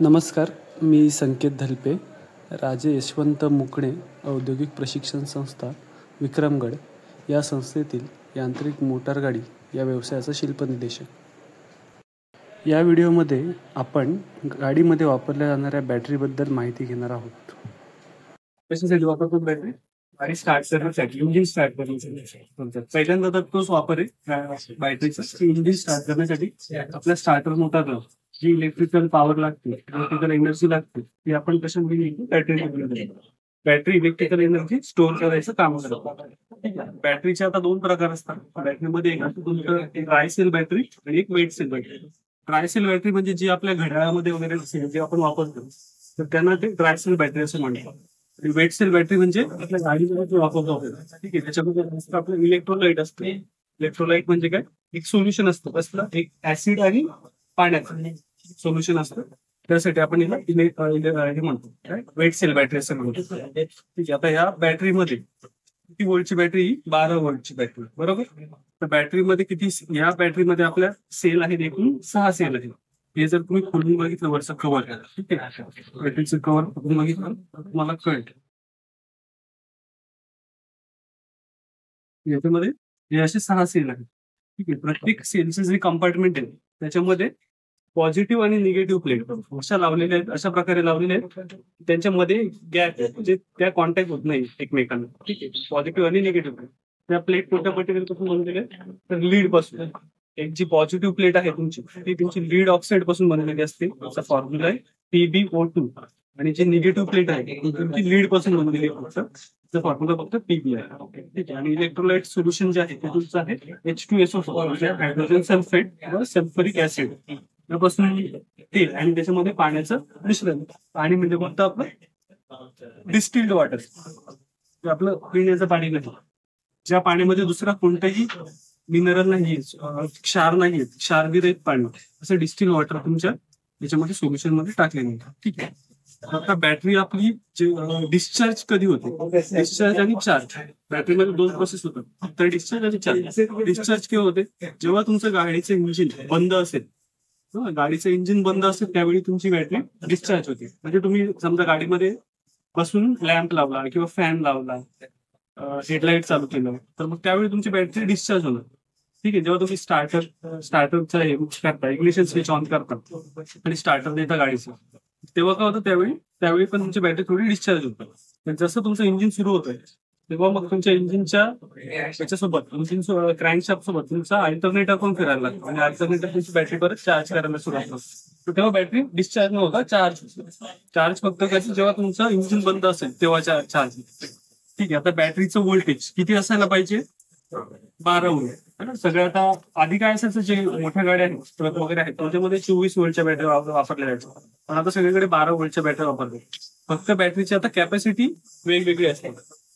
नमस्कार, मी संकेत धलपे, राजे यशवंत मुकणे औद्योगिक प्रशिक्षण संस्था, विक्रमगड या संस्थेतील यांत्रिक मोटारगाडी या व्यवसायाचा शिल्पनिदेशक. या व्हिडिओमध्ये आपण गाडीमध्ये वापरल्या जाणाऱ्या बॅटरीबद्दल माहिती घेणार आहोत. कशासाठी वापरतो बॅटरी? गाडी स्टार्ट करण्यासाठी, इंजिन स्टार्ट करण्यासाठी. पहिल्यांदा तर तोच वापर आहे बॅटरीचा. इंजिन स्टार्ट करण्यासाठी आपल्या स्टार्टर मोटरला जी इलेक्ट्रिकल पॉवर लागते, इलेक्ट्रिकल एनर्जी लागते, ती आपण कशामध्ये battery battery electrical energy store करायचं काम करतो. बॅटरीचे आता दोन प्रकार असतात. बॅटरीमध्ये एक ड्राय सेल बॅटरी आणि एक wet cell battery. Dry cell battery म्हणजे जी आपल्या घड्याळामध्ये वगैरे जे आपण वापरतो, तर त्यांना ते ड्राय सेल बॅटरी असं म्हणतात. आणि वेट सेल बॅटरी म्हणजे आपल्या गाडीमध्ये जो वापरतो, ठीक आहे, त्याच्यामध्ये आपलं इलेक्ट्रोलाइट असतं. इलेक्ट्रोलाइट म्हणजे काय? एक सोल्युशन असतं. कसलं? एक ऍसिड आणि पाण्याचं सोल्युशन असतं. त्यासाठी आपण हे म्हणतो वेट सेल बॅटरी असं म्हणतो. ठीक आहे. आता ह्या बॅटरीमध्ये किती वोल्टची बॅटरी? 12 वोल्टची बॅटरी, बरोबर. तर बॅटरीमध्ये किती? ह्या बॅटरीमध्ये आपल्या सेल आहेत, एकूण 6 सेल आहेत. हे जर तुम्ही खोलून बघितलं वरचं कव्हर, ठीक आहे, बॅटरीचं कव्हर खोलून बघितलं तुम्हाला कळेल. याच्यामध्ये हे असे 6 सेल आहेत. ठीक आहे. प्रत्येक सेलचे जे कंपार्टमेंट आहे त्याच्यामध्ये पॉझिटिव्ह आणि निगेटिव्ह प्लेट अशा लावलेल्या आहेत, अशा प्रकारे लावलेल्या आहेत. त्यांच्यामध्ये गॅप म्हणजे त्या कॉन्टॅक्ट होत नाही एकमेकांना. ठीक आहे. पॉझिटिव्ह आणि निगेटिव्ह प्लेट. त्या प्लेट कोणत्या मटेरियल पासून बनलेल्या आहेत? तर लीड पासून. एक जी पॉझिटिव्ह प्लेट आहे तुमची, ती तुमची लीड ऑक्साईड पासून बनलेली असते. त्याचा फॉर्म्युला आहे PbO2. आणि जी निगेटिव्ह प्लेट आहे ती तुमची लीड पासून बनलेली आहे. फॉर्म्युला फक्त PB आहे. ठीक आहे. आणि इलेक्ट्रोलाइट सोल्युशन जे आहे ते तुमचं आहे H2SO4 म्हणजे हायड्रोजन सल्फेट किंवा सल्फ्युरिक ऍसिड यापासून तेल आणि त्याच्यामध्ये पाण्याचं मिश्रण. पाणी म्हणजे कोणतं? आपलं डिस्टिल्ड वॉटर, आपलं पिण्याचं पाणी नाही. ज्या पाण्यामध्ये दुसरा कोणताही मिनरल नाही, क्षार नाही, क्षारविरहित पाणी, असं डिस्टिल्ड वॉटर तुमच्या याच्यामध्ये सोल्युशन मध्ये टाकलेलं आहे. ठीक आहे. आता बॅटरी आपली डिस्चार्ज कधी होते? डिस्चार्ज आणि चार्ज. बॅटरीमध्ये दोन प्रोसेस होतात, तर डिस्चार्ज आणि चार्ज. डिस्चार्ज केव्हा होते? जेव्हा तुमचं गाडीचं इंजिन बंद असेल. गाडीचं इंजिन बंद असेल त्यावेळी तुमची बॅटरी डिस्चार्ज होते. म्हणजे तुम्ही समजा गाडीमध्ये बसून लॅम्प लावला किंवा फॅन लावला, हेडलाईट चालू केलं, तर मग त्यावेळी तुमची बॅटरी डिस्चार्ज होणार. ठीक आहे. जेव्हा तुम्ही स्टार्टरचा हे करता, इग्निशन स्विच ऑन करता आणि स्टार्टर देता गाडीचं, तेव्हा काय होतं? त्यावेळी पण तुमची बॅटरी थोडी डिस्चार्ज होतं. जसं तुमचं इंजिन सुरू होतंय तेव्हा मग तुमच्या इंजिनच्या याच्यासोबत, इंजिन क्रँकशाफ्ट सोबत तुमचा अल्टरनेटर पण फिरायला लागतो आणि अल्टरनेटर तुमची बॅटरी परत चार्ज करायला सुरुवात होतो. तेव्हा बॅटरी डिस्चार्ज न होता चार्ज फक्त कसं जेव्हा तुमचं इंजिन बंद असेल तेव्हा चार्ज. ठीक आहे. आता बॅटरीचं व्होल्टेज किती असायला पाहिजे? 12 वोल्ट. सगळ्यात आधी काय असायचं, जे मोठ्या गाड्या आहेत, ट्रक वगैरे आहेत, त्याच्यामध्ये 24 वोल्टच्या बॅटरी वापरल्या जायच्या. पण आता सगळीकडे 12 वोल्टच्या बॅटरी वापरतात. फक्त बॅटरीची आता कॅपॅसिटी वेगवेगळी असते.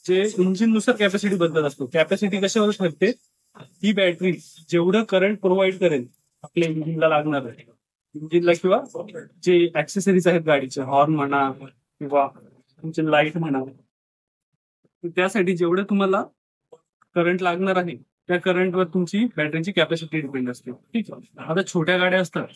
जे इंजिननुसार कॅपॅसिटी बदलत असतो. कॅपॅसिटी कशावर ठरते? ही बॅटरी जेवढं करंट प्रोव्हाइड करेल आपल्या इंजिनला लागणार आहे, इंजिनला किंवा जे ऍक्सेसरीज आहेत गाडीचे, हॉर्न म्हणा किंवा तुमचे लाईट म्हणा, त्यासाठी जेवढं तुम्हाला करंट लागणार आहे त्या करंटवर तुमची बॅटरीची कॅपॅसिटी डिपेंड असते. ठीक आहे. आता छोट्या गाड्या असतात,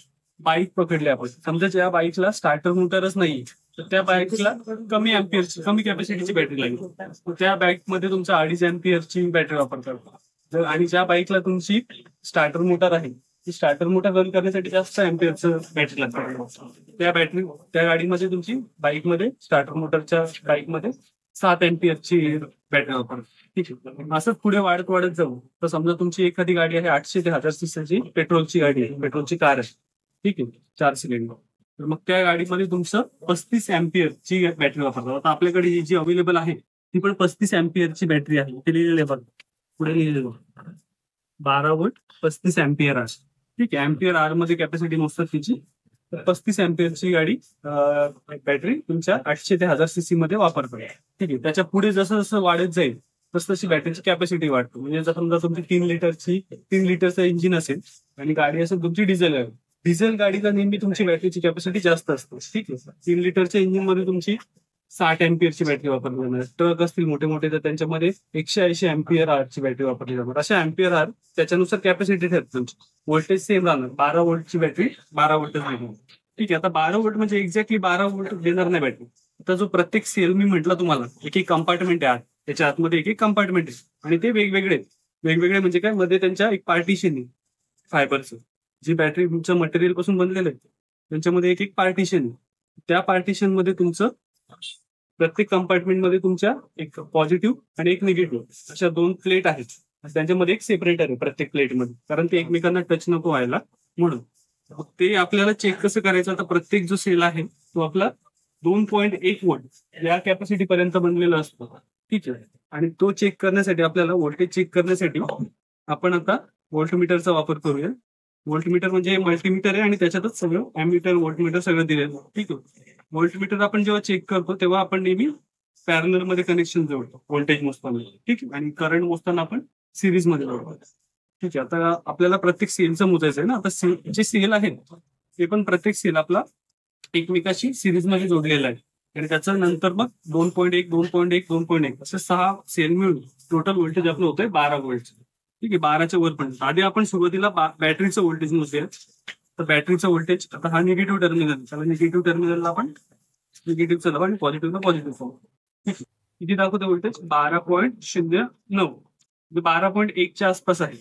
बाईक पकडली आपण, समजा ज्या बाईकला स्टार्टर मोटरच नाही, तर त्या बाईकला कमी कॅपॅसिटीची बॅटरी लागेल. त्या बाईकमध्ये तुमच्या 2.5 अँपिअरची बॅटरी वापरतात. आणि ज्या बाईकला तुमची स्टार्टर मोटर आहे, ती स्टार्टर मोटर रन करण्यासाठी जास्त अँपिअरचं बॅटरी लागतात. त्या गाडीमध्ये तुमची बाईकमध्ये, स्टार्टर मोटरच्या बाईकमध्ये 7 अँपिअरची बॅटरी वापरतात. ठीक आहे. असंच पुढे वाढत जाऊ तर समजा तुमची एखादी गाडी आहे 800 ते 1000 सीसीची पेट्रोलची गाडी आहे, पेट्रोलची कार आहे. ठीक आहे. 4 सिलेंडर. तर मग त्या गाडीमध्ये तुमचं 35 अँपिअरची बॅटरी वापरतात. आता आपल्याकडे जी अवेलेबल आहे ती पण 35 अँपिअरची बॅटरी आहे. ते लिहिलेलं आहे बघा, पुढे लिहिलेलं 12 वोल्ट 35 अँपिअर आर. ठीक आहे. अँपिअर आर मध्ये कॅपॅसिटी मोजतात तिची. 35 अँपिअरची गाडी बॅटरी तुमच्या 800 ते 1000 सीसी मध्ये वापरतात. ठीक आहे. त्याच्या पुढे जसं जसं वाढत जाईल तशी बॅटरीची कॅपॅसिटी वाढते. म्हणजे जर समजा तुमची 3 लिटरचं इंजिन असेल आणि गाडी असेल तुमची डिझेल गाडीला नेहमी तुमची बॅटरीची कॅपॅसिटी जास्त असते. ठीक आहे. 3 लिटरच्या इंजिन मध्ये तुमची 60 अँपिअरची बॅटरी वापरली जाणार. ट्रक असतील मोठे तर त्यांच्यामध्ये 180 अँपिअर आरची बॅटरी वापरली जाणार. अशा अँपिअर आर त्याच्यानुसार कॅपॅसिटी ठरते तुमची. व्होल्टेज सेम राहणार. 12 वोल्टची बॅटरी 12 वोल्टच राहणार. ठीक आहे. आता 12 व्होल्ट म्हणजे एक्झॅक्टली 12 व्होल्ट देणार नाही बॅटरी. आता जो प्रत्येक सेल मी म्हटलं तुम्हाला एक एक कंपार्टमेंट आहे, त्याच्या आतमध्ये एक एक कंपार्टमेंट आहे आणि ते वेगवेगळे वेगवेगळे म्हणजे काय, मध्ये त्यांच्या एक पार्टिशन आहे फायबरचं. जी बॅटरी तुमच्या मटेरियल पासून बनलेलं आहे त्यांच्यामध्ये एक एक पार्टिशन आहे. त्या पार्टिशन मध्ये तुमचं प्रत्येक कंपार्टमेंटमध्ये तुमच्या एक पॉझिटिव्ह आणि एक निगेटिव्ह अशा 2 प्लेट आहेत. त्यांच्यामध्ये एक सेपरेटर आहे प्रत्येक प्लेटमध्ये, कारण ते एकमेकांना टच नको व्हायला म्हणून. मग ते आपल्याला चेक कसं करायचं, आता प्रत्येक जो सेल आहे तो आपला 2.1 व्होल्ट या कॅपॅसिटी पर्यंत बनलेला असतो. ठीक आहे. आणि तो चेक करण्यासाठी आपल्याला व्होल्टेज चेक करण्यासाठी आपण आता व्होल्टमीटरचा वापर करूया. व्होल्टमीटर म्हणजे मल्टीमीटर आहे आणि त्याच्यातच सगळं अॅमीटर व्होल्टमीटर सगळं दिलेलं. ठीक आहे. व्होल्टमीटर आपण जेव्हा चेक करतो तेव्हा आपण नेहमी पॅरलल मध्ये कनेक्शन जोडतो व्होल्टेज मोजताना. ठीक आहे. आणि करंट मोजताना आपण सिरीज मध्ये जोडतो. ठीक आहे. आता आपल्याला प्रत्येक सेलचं मोजायचं आहे ना. आता जे सेल आहेत ते पण प्रत्येक सेल आपला एकमेकाशी सिरीज मध्ये जोडलेला आहे आणि त्याचं नंतर मग 2.1 2.1 2.1 असे 6 सेल मिळून टोटल व्होल्टेज आपलं होतंय 12 व्होल्ट. ठीक आहे. 12च्या वर पण. आधी आपण सुरुवातीला बॅटरीचं व्होल्टेज मोजूया. तर बॅटरीचं व्होल्टेज, आता हा निगेटिव्ह टर्मिनल, त्याला निगेटिव्ह टर्मिनलला आपण निगेटिव्हचं लावा आणि पॉझिटिव्हला पॉझिटिव्ह. ठीक आहे. किती दाखवतो व्होल्टेज? 12.09 म्हणजे 12.1च्या आसपास आहे.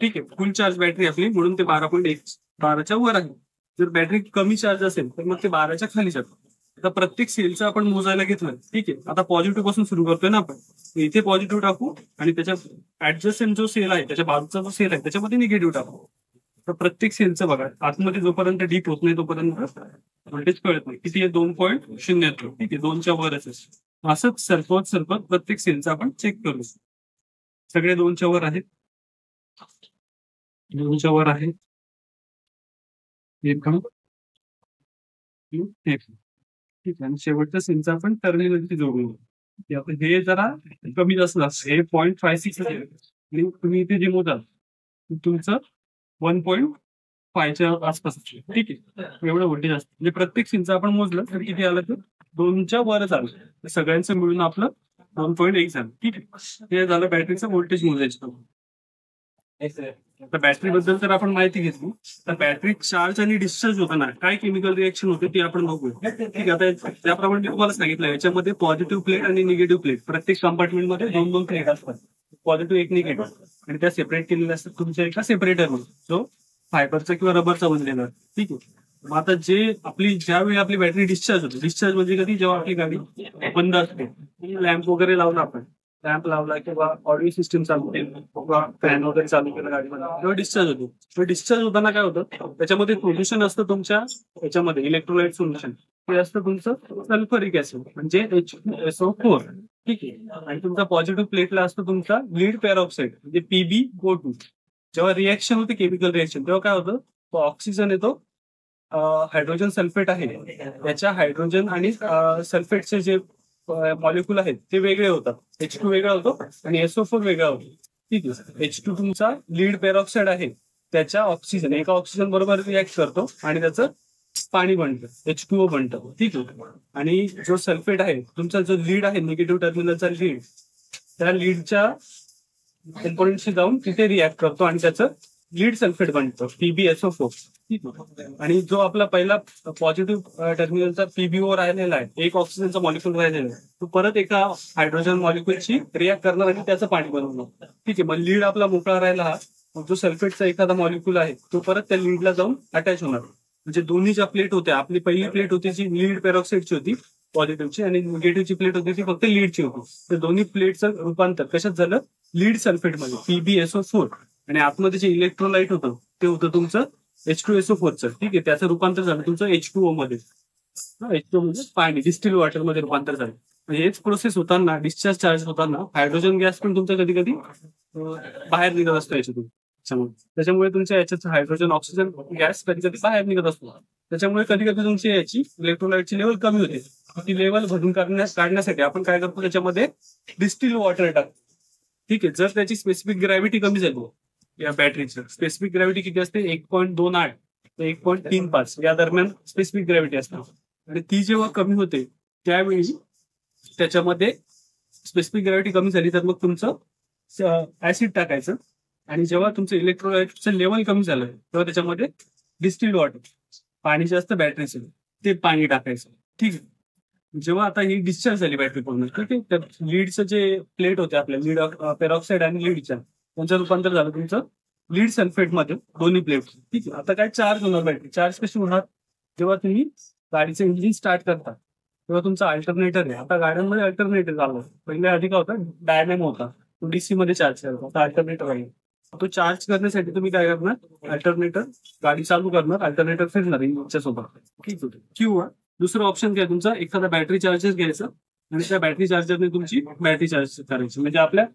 ठीक आहे. फुल चार्ज बॅटरी आपली म्हणून ते 12.1 12च्या वर आहे. जर बॅटरी कमी चार्ज असेल तर मग ते 12च्या खाली जातं. आता प्रत्येक सेलचं आपण मोजायला घेतलं. ठीक आहे. आता पॉझिटिव्ह पासून सुरू करतोय ना आपण. इथे पॉझिटिव्ह टाकू आणि त्याच्या ऍडजस्टंट जो सेल आहे त्याच्या बाजूचा जो सेल आहे त्याच्यामध्ये निगेटिव्ह टाकू. तर प्रत्येक सेलचं बघा, आतमध्ये जोपर्यंत डीप होत नाही तोपर्यंत व्होल्टेज कळत नाही. किती आहे? 2.0. ठीक आहे. 2च्या वरच आहे. असंच सरकवत प्रत्येक सेलचं आपण चेक करू. सगळे 2च्या वर आहेत. 2च्या वर आहे. ठीक आहे. आणि शेवटच्या सेलचं आपण टर्मिनलची जोडून. आता हे जरा कमी जास्त असतं. हे 0.56 आहे आणि तुम्ही इथे जे मोजाल तुमचं 1.5च्या आसपास. ठीक आहे. एवढं व्होल्टेज असतं. म्हणजे प्रत्येक सेलचं आपण मोजलं तर किती आलं तर 2च्या वरच आलं. सगळ्यांचं मिळून आपलं 2.1 झालं. ठीक आहे. हे झालं बॅटरीचं व्होल्टेज मोजायचं. आता बॅटरी बद्दल जर आपण माहिती घेतली तर बॅटरी चार्ज आणि डिस्चार्ज होताना काय केमिकल रिएक्शन होते ते आपण बघूया. ठीक आहे. आता त्याप्रमाणे मी तुम्हाला सांगितलं याच्यामध्ये पॉझिटिव्ह प्लेट आणि निगेटिव्ह प्लेट प्रत्येक कंपार्टमेंटमध्ये 2 प्लेट असतात. पॉझिटिव्ह एक निगेटिव्ह आणि त्या सेपरेट केलेल्या असतात तुमच्या एका सेपरेटरमध्ये जो फायबरचा किंवा रबरचा बनलेला. ठीक आहे. मग आता ज्यावेळी आपली बॅटरी डिस्चार्ज होते, डिस्चार्ज म्हणजे कधी, जेव्हा आपली गाडी बंद असते, लॅम्प वगैरे लावला आपण, लॅम्प लावला किंवा ऑडिओ सिस्टम चालू केली किंवा फॅन वगैरे चालू केला गाडीमध्ये, तेव्हा डिस्चार्ज होतो. डिस्चार्ज होताना काय होतं, त्याच्यामध्ये सोल्युशन असतं तुमच्या याच्यामध्ये इलेक्ट्रोलाइट सोल्युशन. ते असतं तुमचं सल्फ्युरिक ऍसिड म्हणजे H2SO4. ठीक आहे. आणि तुमचा पॉझिटिव्ह प्लेटला असतो तुमचा लीड पेरॉक्साईड म्हणजे PbO2. जेव्हा रिएक्शन होते केमिकल रिएक्शन तेव्हा काय होतं, तो ऑक्सिजन येतो, हायड्रोजन सल्फेट आहे त्याच्या हायड्रोजन आणि सल्फेटचे जे मॉलिक्यूल आहेत ते वेगळे होतात. H2 वेगळा होतो आणि SO4 वेगळा होतो. ठीक आहे. H2 तुमचा लीड पेरॉक्साईड आहे, त्याच्या ऑक्सिजन एका ऑक्सिजन बरोबर रिॲक्ट करतो आणि त्याचं पाणी बनतं, H2O बनतं. ठीक आहे. आणि जो सल्फेट आहे तुमचा, जो लीड आहे निगेटिव्ह टर्मिनलचा लीड, त्या लीडच्या कंपोनेंटशी जाऊन तिथे रिॲक्ट करतो आणि त्याचं लीड सल्फेट बनतं PbSO4. आणि जो आपला पहिला पॉझिटिव्ह टर्मिनलचा PbO राहिलेला आहे, एक ऑक्सिजनचा मॉलिक्यूल राहिलेला आहे, तो परत एका हायड्रोजन मॉलिक्यूलशी रिॲक्ट करणार आणि त्याचं पाणी बनवणार. ठीक आहे. मग लीड आपला मोकळा राहिला हा, मग जो सल्फेटचा एखादा मॉलिक्यूल आहे तो परत त्या लीडला जाऊन अटॅच होणार. म्हणजे दोन्ही ज्या प्लेट होत्या, आपली पहिली प्लेट होती जी लीड पेरॉक्साईडची होती पॉझिटिव्हची आणि निगेटिव्हची प्लेट होती ती फक्त लीडची होती. तर दोन्ही प्लेटचं रूपांतर कशात झालं, लीड सल्फेटमध्ये PbSO4. आणि आतमध्ये जे इलेक्ट्रोलाइट होतं ते होतं तुमचं H2SO4चं. ठीक आहे. त्याचं रूपांतर झालं तुमचं H2O मध्ये. H2O म्हणजे पाणी, डिस्टिल वॉटर मध्ये रूपांतर झालं. म्हणजे हेच प्रोसेस होताना, डिस्चार्ज चार्ज होताना हायड्रोजन गॅस पण तुमचा कधी कधी बाहेर निघत असतो याच्यातून. त्याच्यामुळे तुमच्या याच्यात हायड्रोजन ऑक्सिजन गॅस कधी कधी बाहेर निघत असतो. त्याच्यामुळे कधी कधी तुमची याची इलेक्ट्रोलाइटची लेवल कमी होते. ती लेवल भरून काढण्यासाठी आपण काय करतो, त्याच्यामध्ये डिस्टिल वॉटर टाकतो. ठीक आहे. जर त्याची स्पेसिफिक ग्रॅव्हिटी कमी झाली, या बॅटरीची स्पेसिफिक ग्रॅव्हिटी किती असते, 1.28 ते 1.35 या दरम्यान स्पेसिफिक ग्रॅव्हिटी असते. आणि ती जेव्हा कमी होते त्यावेळी त्याच्यामध्ये स्पेसिफिक ग्रॅव्हिटी कमी झाली तर मग तुमचं ऍसिड टाकायचं. आणि जेव्हा तुमचं इलेक्ट्रोलाइटचं लेवल कमी झालं तेव्हा त्याच्यामध्ये डिस्टिल्ड वॉटर पाणी जे असतं बॅटरीचं ते पाणी टाकायचं. ठीक आहे. जेव्हा आता ही डिस्चार्ज झाली बॅटरी पूर्ण, ठीक आहे, तर लीडचं जे प्लेट होते आपल्या लीड पेरॉक्साईड आणि लीडच्या त्यांचं रूपांतर झालं तुमचं लीड सल्फेट मध्ये दोन्ही प्लेट. ठीक आहे. आता काय चार्ज होणार बॅटरी. चार्ज कशी होणार? जेव्हा तुम्ही गाडीचं इंजिन स्टार्ट करता तेव्हा तुमचा अल्टरनेटर आहे. आता गाड्यांमध्ये अल्टरनेटर चालू आहे. पहिले आधी काय होता डायनॅमो होता, तो डीसी मध्ये चार्ज करतो. आता अल्टरनेटर आहे. तो चार्ज करण्यासाठी तुम्ही काय करणार, अल्टरनेटर गाडी चालू करणार, अल्टरनेटर फिरणार इंजिनच्या सोबत. ठीक आहे. किंवा दुसरं ऑप्शन काय तुमचा, एखादा बॅटरी चार्जर घ्यायचं आणि त्या बॅटरी चार्जरने तुमची बॅटरी चार्ज करायची. म्हणजे आपल्या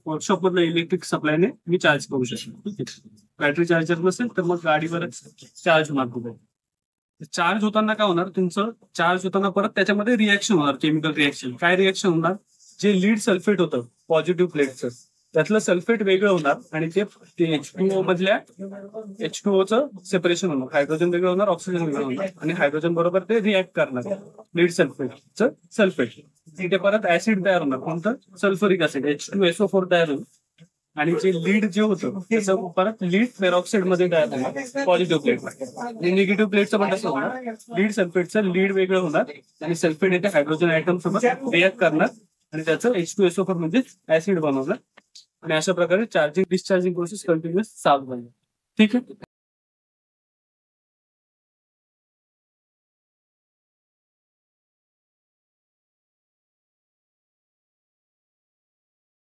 वर्कशॉप मधल्या इलेक्ट्रिक सप्लायने मी चार्ज करू शकतो. ठीक आहे. बॅटरी चार्जर नसेल तर मग गाडीवरच चार्ज होणार तुम्ही. चार्ज होताना काय होणार, तुमचं चार्ज होताना परत त्याच्यामध्ये रिॲक्शन होणार, केमिकल रिॲक्शन. काय रिॲक्शन होणार, जे लीड सल्फेट होतं पॉझिटिव्ह प्लेटचं त्यातलं सल्फेट वेगळं होणार आणि ते H2O मधल्या H2Oचं सेपरेशन होणार. हायड्रोजन वेगळं होणार, ऑक्सिजन वेगळं होणार आणि हायड्रोजन बरोबर ते रिॲक्ट करणार लीड सल्फेटचं सल्फेट. तिथे परत ऍसिड तयार होणार, कोणतं, सल्फ्युरिक ऍसिड H2SO4 तयार होईल. आणि जे लीड जे होतं त्याचं परत लीड पेरॉक्साईड मध्ये तयार होणार पॉझिटिव्ह प्लेट. आणि निगेटिव्ह प्लेटचं पण तसं होणार, लीड सल्फेटचं लीड वेगळं होणार आणि सल्फेट येते हायड्रोजन आयटम सोबत रिॲक्ट करणार आणि त्याचं H2SO4 म्हणजे ऍसिड बनवणार. आणि अशा प्रकारे चार्जिंग डिस्चार्जिंग प्रोसेस कंटिन्युअस चालू राहील. ठीक आहे.